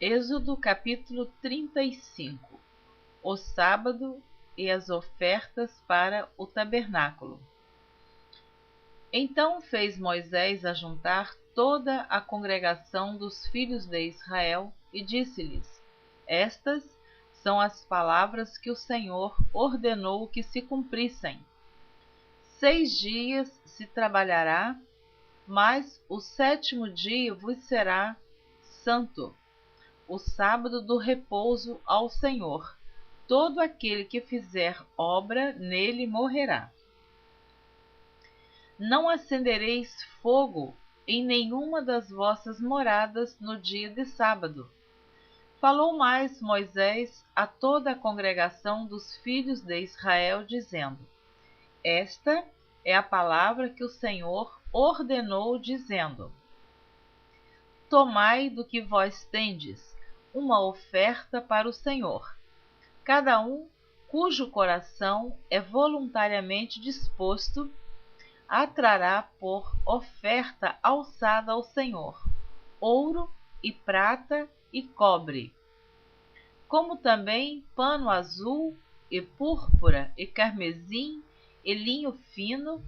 Êxodo capítulo 35. O sábado e as ofertas para o tabernáculo. Então fez Moisés ajuntar toda a congregação dos filhos de Israel e disse-lhes: Estas são as palavras que o Senhor ordenou que se cumprissem. 6 dias se trabalhará, mas o 7º dia vos será santo, o sábado do repouso ao Senhor. Todo aquele que fizer obra nele morrerá. Não acendereis fogo em nenhuma das vossas moradas no dia de sábado. Falou mais Moisés a toda a congregação dos filhos de Israel, dizendo: Esta é a palavra que o Senhor ordenou, dizendo: Tomai do que vós tendes uma oferta para o Senhor. Cada um cujo coração é voluntariamente disposto a trará por oferta alçada ao Senhor ouro e prata e cobre, como também pano azul e púrpura e carmesim e linho fino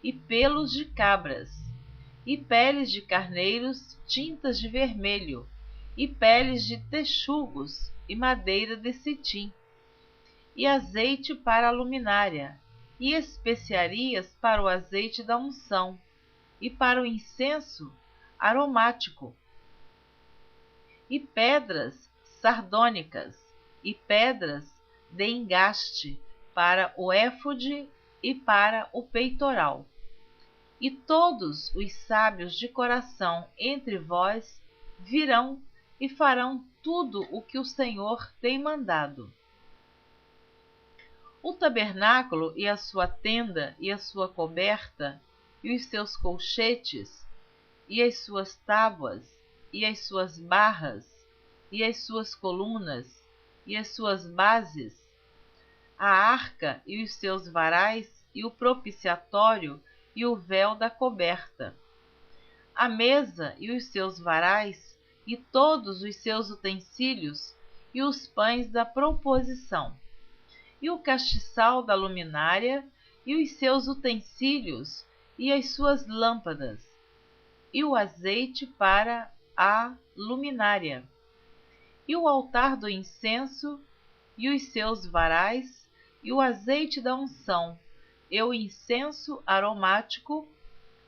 e pelos de cabras e peles de carneiros tintas de vermelho e peles de texugos e madeira de cetim, e azeite para a luminária, e especiarias para o azeite da unção, e para o incenso aromático, e pedras sardônicas, e pedras de engaste para o éfode e para o peitoral. E todos os sábios de coração entre vós virão e farão tudo o que o Senhor tem mandado. O tabernáculo e a sua tenda e a sua coberta, e os seus colchetes, e as suas tábuas, e as suas barras, e as suas colunas, e as suas bases, a arca e os seus varais, e o propiciatório e o véu da coberta, a mesa e os seus varais, e todos os seus utensílios, e os pães da proposição, e o castiçal da luminária, e os seus utensílios, e as suas lâmpadas, e o azeite para a luminária, e o altar do incenso, e os seus varais, e o azeite da unção, e o incenso aromático,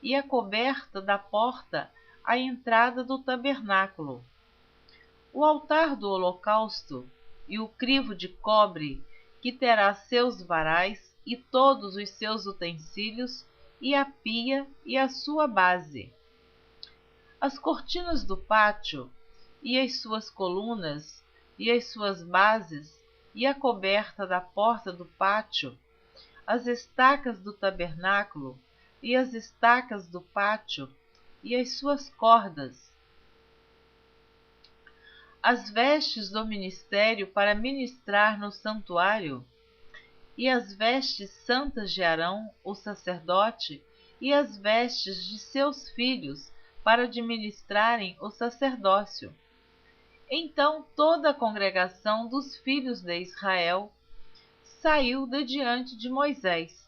e a coberta da porta à entrada do tabernáculo, o altar do holocausto, e o crivo de cobre, que terá seus varais, e todos os seus utensílios, e a pia e a sua base, as cortinas do pátio, e as suas colunas, e as suas bases, e a coberta da porta do pátio, as estacas do tabernáculo, e as estacas do pátio, e as suas cordas, as vestes do ministério para ministrar no santuário, e as vestes santas de Arão, o sacerdote, e as vestes de seus filhos para administrarem o sacerdócio. Então toda a congregação dos filhos de Israel saiu de diante de Moisés.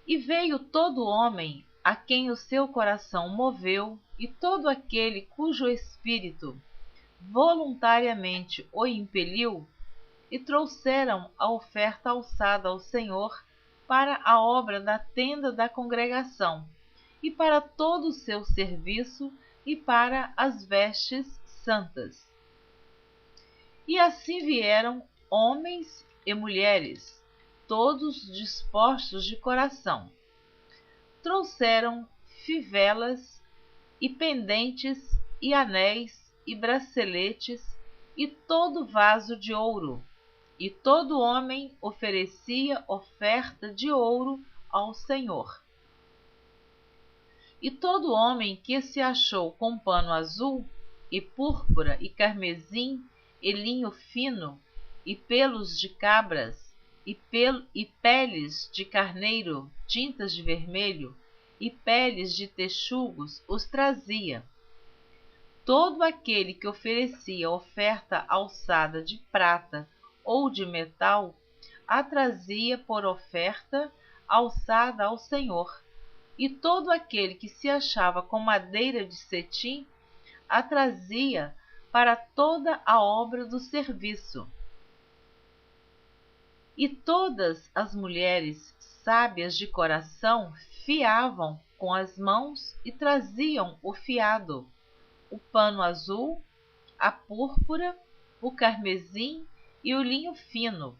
E veio todo homem a quem o seu coração moveu, e todo aquele cujo espírito voluntariamente o impeliu, e trouxeram a oferta alçada ao Senhor para a obra da tenda da congregação, e para todo o seu serviço, e para as vestes santas. E assim vieram homens e mulheres, todos dispostos de coração. Trouxeram fivelas, e pendentes, e anéis, e braceletes, e todo vaso de ouro, e todo homem oferecia oferta de ouro ao Senhor. E todo homem que se achou com pano azul, e púrpura, e carmesim, e linho fino, e pelos de cabras, e peles de carneiro tintas de vermelho, e peles de texugos os trazia. Todo aquele que oferecia oferta alçada de prata ou de metal, a trazia por oferta alçada ao Senhor, e todo aquele que se achava com madeira de cetim, a trazia para toda a obra do serviço. E todas as mulheres sábias de coração fiavam com as mãos e traziam o fiado, o pano azul, a púrpura, o carmesim e o linho fino.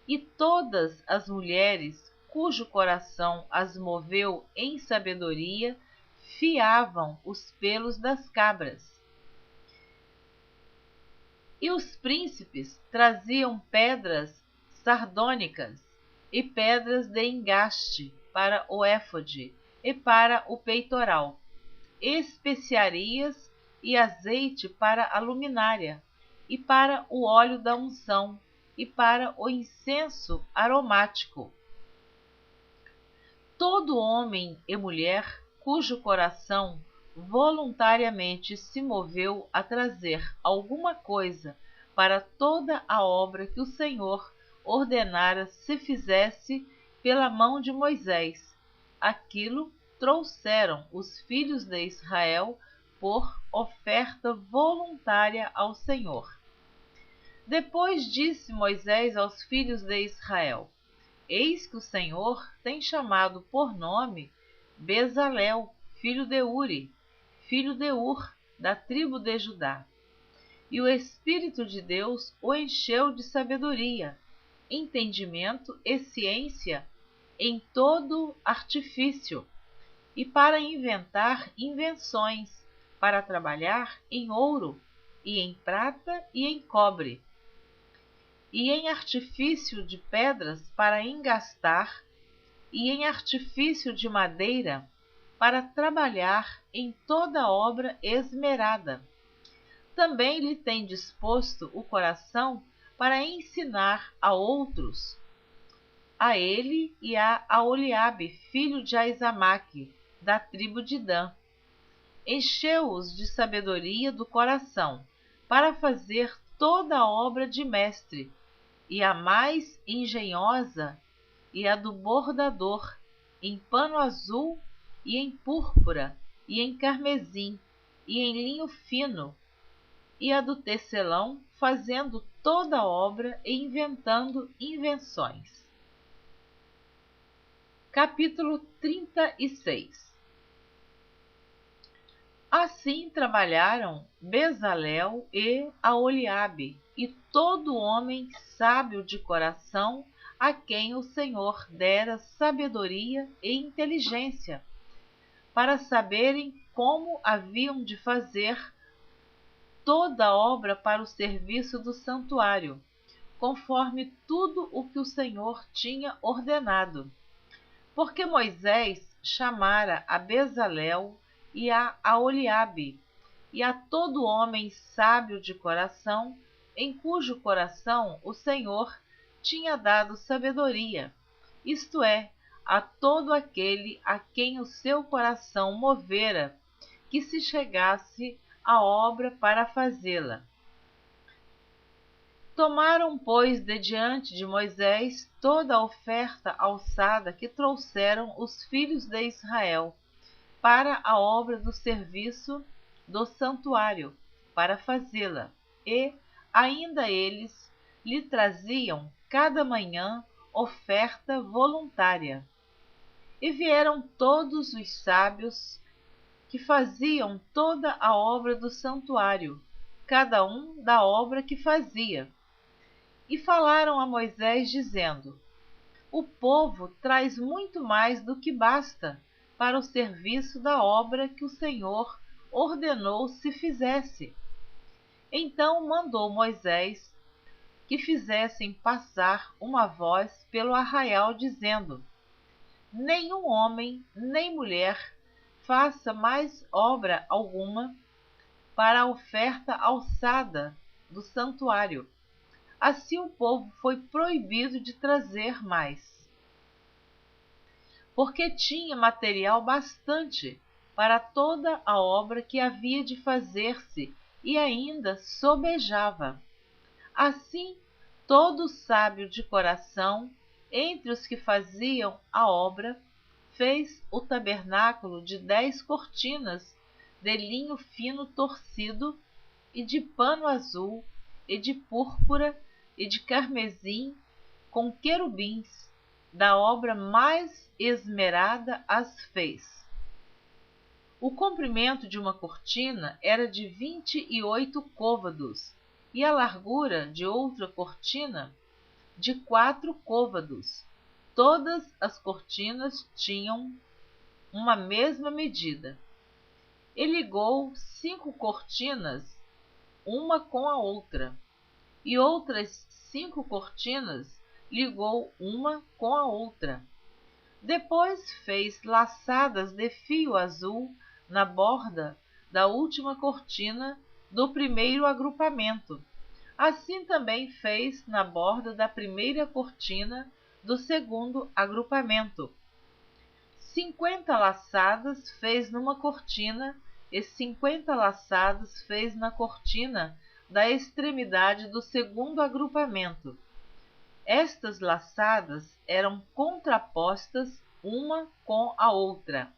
E todas as mulheres cujo coração as moveu em sabedoria fiavam os pelos das cabras. E os príncipes traziam pedras sardônicas e pedras de engaste para o éfode e para o peitoral, especiarias e azeite para a luminária, e para o óleo da unção, e para o incenso aromático. Todo homem e mulher cujo coração voluntariamente se moveu a trazer alguma coisa para toda a obra que o Senhor ordenara se fizesse pela mão de Moisés, aquilo trouxeram os filhos de Israel por oferta voluntária ao Senhor. Depois disse Moisés aos filhos de Israel: Eis que o Senhor tem chamado por nome Bezalel, filho de Uri, filho de Ur, da tribo de Judá. E o Espírito de Deus o encheu de sabedoria, entendimento e ciência em todo artifício, e para inventar invenções, para trabalhar em ouro, e em prata e em cobre, e em artifício de pedras para engastar, e em artifício de madeira para trabalhar em toda obra esmerada. Também lhe tem disposto o coração para ensinar a outros, a ele e a Aholiabe, filho de Aizamaque, da tribo de Dan. Encheu-os de sabedoria do coração, para fazer toda a obra de mestre, e a mais engenhosa, e a do bordador, em pano azul, e em púrpura, e em carmesim, e em linho fino, e a do tecelão, fazendo toda a obra e inventando invenções. Capítulo 36. Assim trabalharam Bezalel e Aholiabe, e todo homem sábio de coração, a quem o Senhor dera sabedoria e inteligência, para saberem como haviam de fazer toda a obra para o serviço do santuário, conforme tudo o que o Senhor tinha ordenado. Porque Moisés chamara a Bezalel e a Aholiabe, e a todo homem sábio de coração, em cujo coração o Senhor tinha dado sabedoria, isto é, a todo aquele a quem o seu coração movera, que se chegasse à obra para fazê-la. Tomaram, pois, de diante de Moisés toda a oferta alçada que trouxeram os filhos de Israel para a obra do serviço do santuário, para fazê-la, e ainda eles lhe traziam cada manhã oferta voluntária. E vieram todos os sábios que faziam toda a obra do santuário, cada um da obra que fazia. E falaram a Moisés, dizendo: O povo traz muito mais do que basta para o serviço da obra que o Senhor ordenou se fizesse. Então mandou Moisés que fizessem passar uma voz pelo arraial, dizendo: Nenhum homem nem mulher faça mais obra alguma para a oferta alçada do santuário. Assim o povo foi proibido de trazer mais, porque tinha material bastante para toda a obra que havia de fazer-se, e ainda sobejava. Assim, todo sábio de coração, entre os que faziam a obra, fez o tabernáculo de 10 cortinas, de linho fino torcido, e de pano azul, e de púrpura, e de carmesim, com querubins. Da obra mais esmerada as fez. O comprimento de uma cortina era de 28 côvados, e a largura de outra cortina de 4 côvados. Todas as cortinas tinham uma mesma medida. E ligou 5 cortinas, uma com a outra, e outras 5 cortinas ligou uma com a outra. Depois fez laçadas de fio azul na borda da última cortina do primeiro agrupamento. Assim também fez na borda da primeira cortina do segundo agrupamento. 50 laçadas fez numa cortina, e 50 laçadas fez na cortina da extremidade do segundo agrupamento. Estas laçadas eram contrapostas uma com a outra.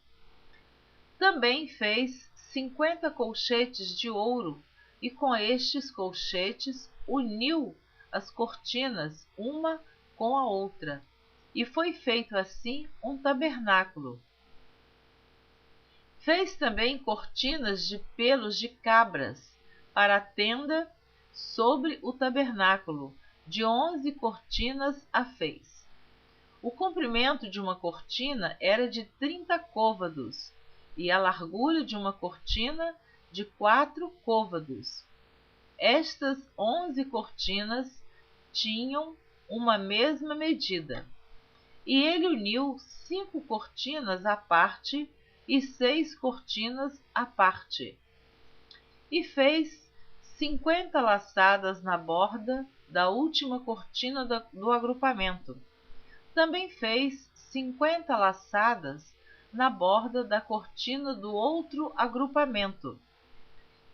Também fez 50 colchetes de ouro, e com estes colchetes uniu as cortinas uma com a outra, e foi feito assim um tabernáculo. Fez também cortinas de pelos de cabras para a tenda sobre o tabernáculo, de 11 cortinas a fez. O comprimento de uma cortina era de 30 côvados, e a largura de uma cortina de 4 côvados. Estas 11 cortinas tinham uma mesma medida. E ele uniu 5 cortinas à parte e 6 cortinas à parte. E fez 50 laçadas na borda da última cortina do agrupamento. Também fez 50 laçadas na borda da cortina do outro agrupamento.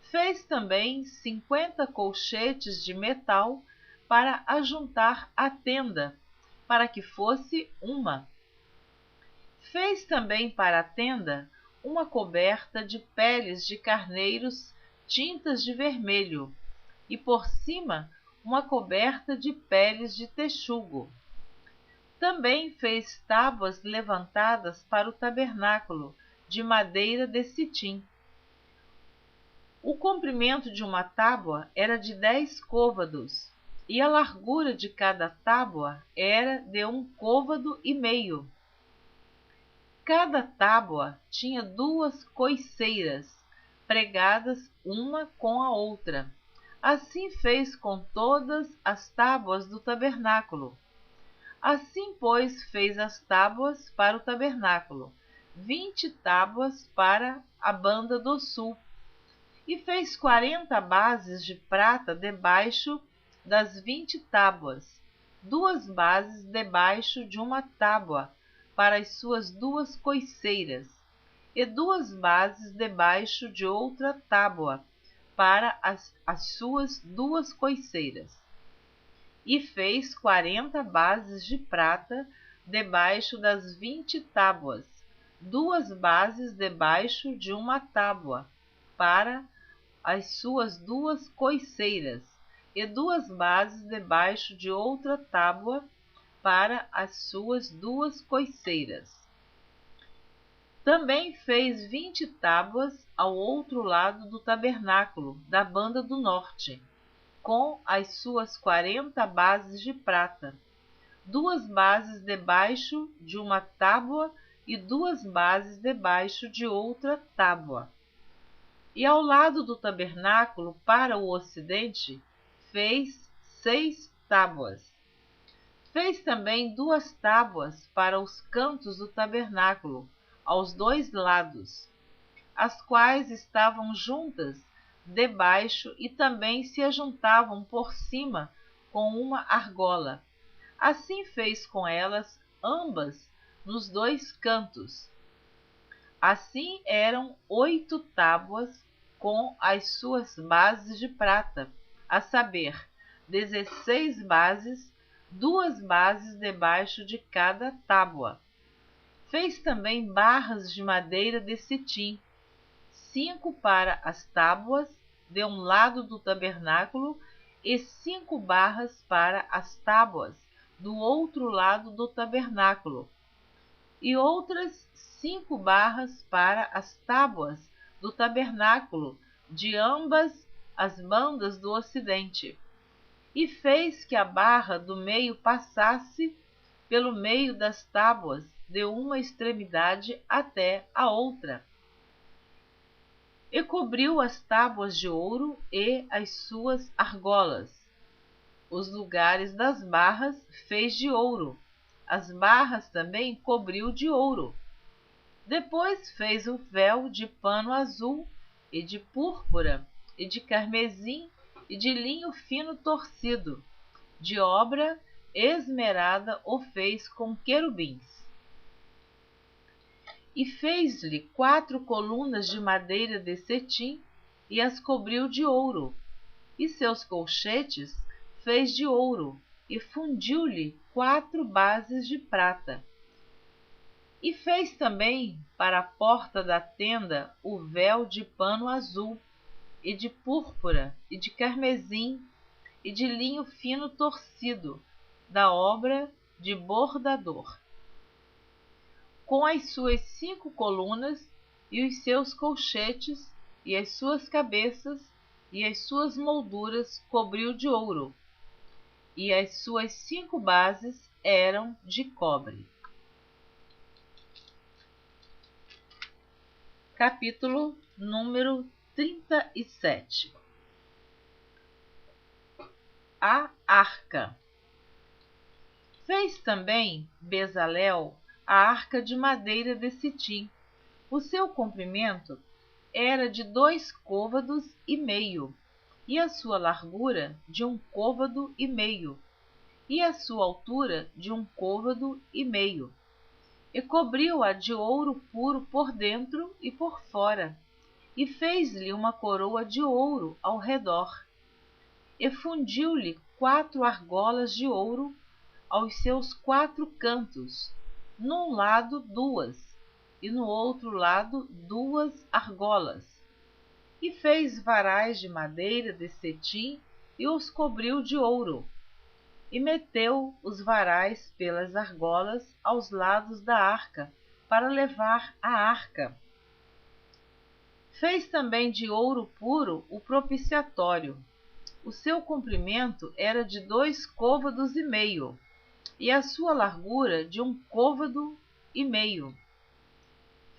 Fez também 50 colchetes de metal para ajuntar a tenda, para que fosse uma. Fez também para a tenda uma coberta de peles de carneiros tintas de vermelho, e por cima uma coberta de peles de texugo. Também fez tábuas levantadas para o tabernáculo, de madeira de citim. O comprimento de uma tábua era de 10 côvados, e a largura de cada tábua era de 1 côvado e meio. Cada tábua tinha 2 coiceiras, pregadas uma com a outra. Assim fez com todas as tábuas do tabernáculo. Assim, pois, fez as tábuas para o tabernáculo, 20 tábuas para a banda do sul, e fez 40 bases de prata debaixo das 20 tábuas, 2 bases debaixo de uma tábua para as suas 2 coiceiras, e 2 bases debaixo de outra tábua para as suas 2 coiceiras. E fez 40 bases de prata debaixo das 20 tábuas, 2 bases debaixo de uma tábua para as suas 2 coiceiras, e 2 bases debaixo de outra tábua para as suas 2 coiceiras. Também fez 20 tábuas ao outro lado do tabernáculo, da banda do norte, com as suas 40 bases de prata, 2 bases debaixo de uma tábua e 2 bases debaixo de outra tábua. E ao lado do tabernáculo, para o ocidente, fez 6 tábuas. Fez também 2 tábuas para os cantos do tabernáculo, aos 2 lados, as quais estavam juntas debaixo e também se ajuntavam por cima com uma argola. Assim fez com elas ambas nos 2 cantos. Assim eram 8 tábuas com as suas bases de prata, a saber, 16 bases, 2 bases debaixo de cada tábua. Fez também barras de madeira de cetim, 5 para as tábuas de um lado do tabernáculo e 5 barras para as tábuas do outro lado do tabernáculo, e outras 5 barras para as tábuas do tabernáculo de ambas as bandas do ocidente. E fez que a barra do meio passasse pelo meio das tábuas de uma extremidade até a outra. E cobriu as tábuas de ouro e as suas argolas. Os lugares das barras fez de ouro. As barras também cobriu de ouro. Depois fez o véu de pano azul e de púrpura e de carmesim e de linho fino torcido. De obra esmerada o fez com querubins. E fez-lhe 4 colunas de madeira de cetim e as cobriu de ouro. E seus colchetes fez de ouro e fundiu-lhe 4 bases de prata. E fez também para a porta da tenda o véu de pano azul, e de púrpura, e de carmesim, e de linho fino torcido, da obra de bordador, com as suas 5 colunas, e os seus colchetes, e as suas cabeças, e as suas molduras cobriu de ouro, e as suas 5 bases eram de cobre. Capítulo número 37. A arca. Fez também Bezalel a arca de madeira de cetim. O seu comprimento era de 2 côvados e meio, e a sua largura de 1 côvado e meio, e a sua altura de 1 côvado e meio. E cobriu-a de ouro puro por dentro e por fora, e fez-lhe uma coroa de ouro ao redor. E fundiu-lhe 4 argolas de ouro aos seus 4 cantos, num lado 2, e no outro lado 2 argolas. E fez varais de madeira de cetim e os cobriu de ouro. E meteu os varais pelas argolas aos lados da arca, para levar a arca. Fez também de ouro puro o propiciatório. O seu comprimento era de 2 côvados e meio, e a sua largura de 1 côvado e meio.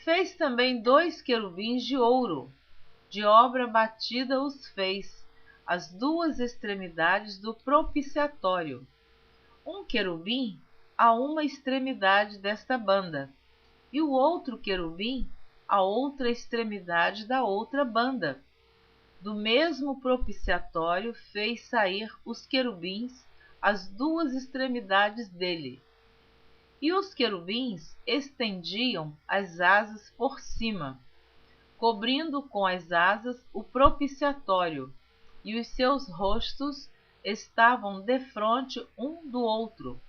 Fez também 2 querubins de ouro, de obra batida os fez, as 2 extremidades do propiciatório, um querubim a uma extremidade desta banda, e o outro querubim a outra extremidade da outra banda. Do mesmo propiciatório fez sair os querubins as 2 extremidades dele. E os querubins estendiam as asas por cima, cobrindo com as asas o propiciatório, e os seus rostos estavam defronte um do outro.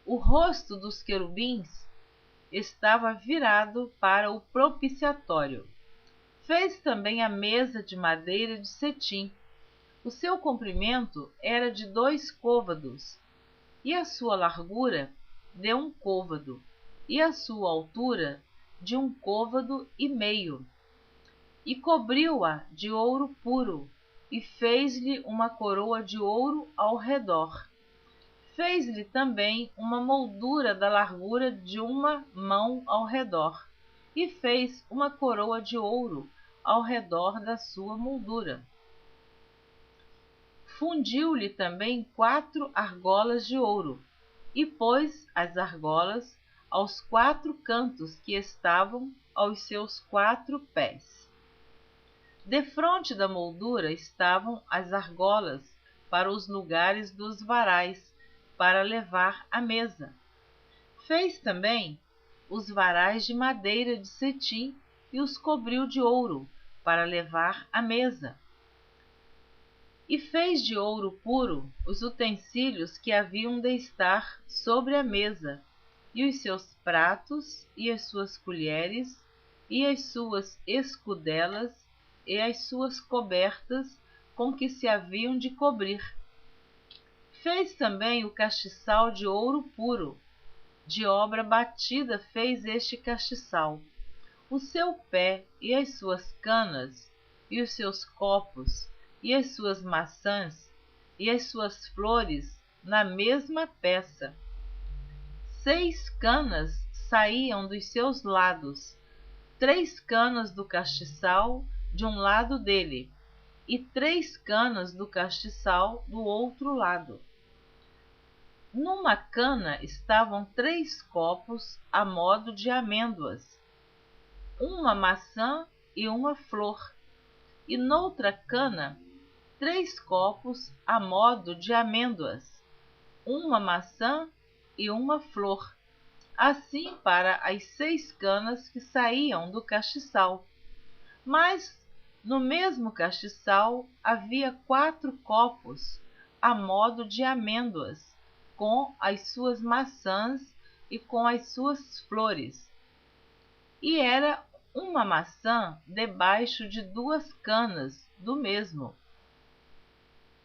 O rosto dos querubins estava virado para o propiciatório. Fez também a mesa de madeira de cetim. O seu comprimento era de 2 côvados, e a sua largura de 1 côvado, e a sua altura de 1 côvado e meio. E cobriu-a de ouro puro, e fez-lhe uma coroa de ouro ao redor. Fez-lhe também uma moldura da largura de 1 mão ao redor, e fez uma coroa de ouro ao redor da sua moldura. Fundiu-lhe também 4 argolas de ouro, e pôs as argolas aos 4 cantos que estavam aos seus 4 pés. Defronte da moldura estavam as argolas para os lugares dos varais, para levar a mesa. Fez também os varais de madeira de cetim e os cobriu de ouro, para levar à mesa. E fez de ouro puro os utensílios que haviam de estar sobre a mesa, e os seus pratos, e as suas colheres, e as suas escudelas, e as suas cobertas com que se haviam de cobrir. Fez também o castiçal de ouro puro. De obra batida fez este castiçal. O seu pé e as suas canas, e os seus copos, e as suas maçãs, e as suas flores, na mesma peça. 6 canas saíam dos seus lados, 3 canas do castiçal de um lado dele, e 3 canas do castiçal do outro lado. Numa cana estavam 3 copos a modo de amêndoas, uma maçã e uma flor, e noutra cana 3 copos a modo de amêndoas, uma maçã e uma flor, assim para as 6 canas que saíam do castiçal. Mas no mesmo castiçal havia 4 copos a modo de amêndoas, com as suas maçãs e com as suas flores. E era uma maçã debaixo de 2 canas do mesmo,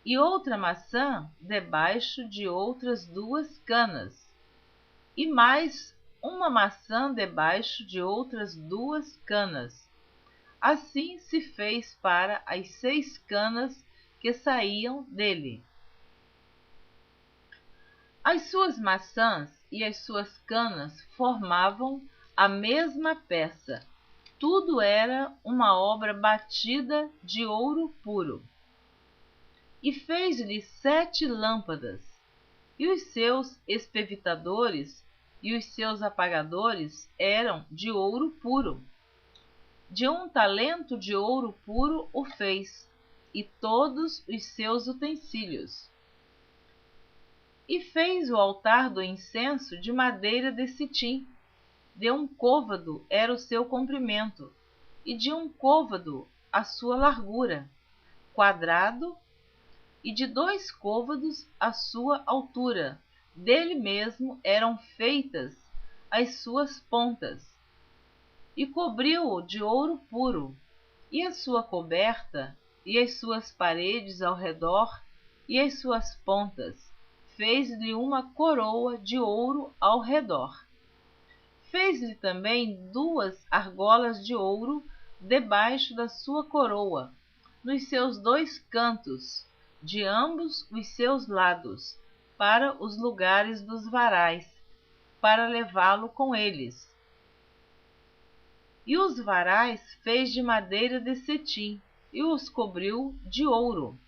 e outra maçã debaixo de outras 2 canas, e mais uma maçã debaixo de outras 2 canas. Assim se fez para as 6 canas que saíam dele. As suas maçãs e as suas canas formavam a mesma peça. Tudo era uma obra batida de ouro puro. E fez-lhe 7 lâmpadas, e os seus espevitadores e os seus apagadores eram de ouro puro. De 1 talento de ouro puro o fez, e todos os seus utensílios. E fez o altar do incenso de madeira de cetim. De 1 côvado era o seu comprimento, e de 1 côvado a sua largura, quadrado, e de 2 côvados a sua altura. Dele mesmo eram feitas as suas pontas. E cobriu-o de ouro puro, e a sua coberta, e as suas paredes ao redor, e as suas pontas. Fez-lhe uma coroa de ouro ao redor. Fez-lhe também 2 argolas de ouro debaixo da sua coroa, nos seus 2 cantos, de ambos os seus lados, para os lugares dos varais, para levá-lo com eles. E os varais fez de madeira de cetim, e os cobriu de ouro.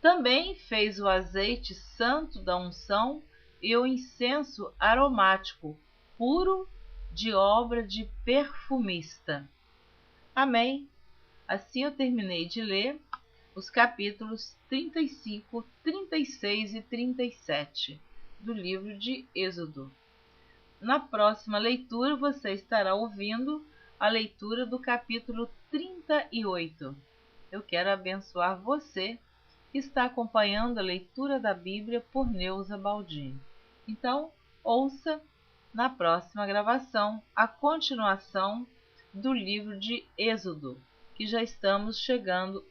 Também fez o azeite santo da unção e o incenso aromático, puro, de obra de perfumista. Amém. Assim eu terminei de ler os capítulos 35, 36 e 37 do livro de Êxodo. Na próxima leitura você estará ouvindo a leitura do capítulo 38. Eu quero abençoar você que está acompanhando a leitura da Bíblia por Neuza Baldini. Então, ouça na próxima gravação a continuação do livro de Êxodo, que já estamos chegando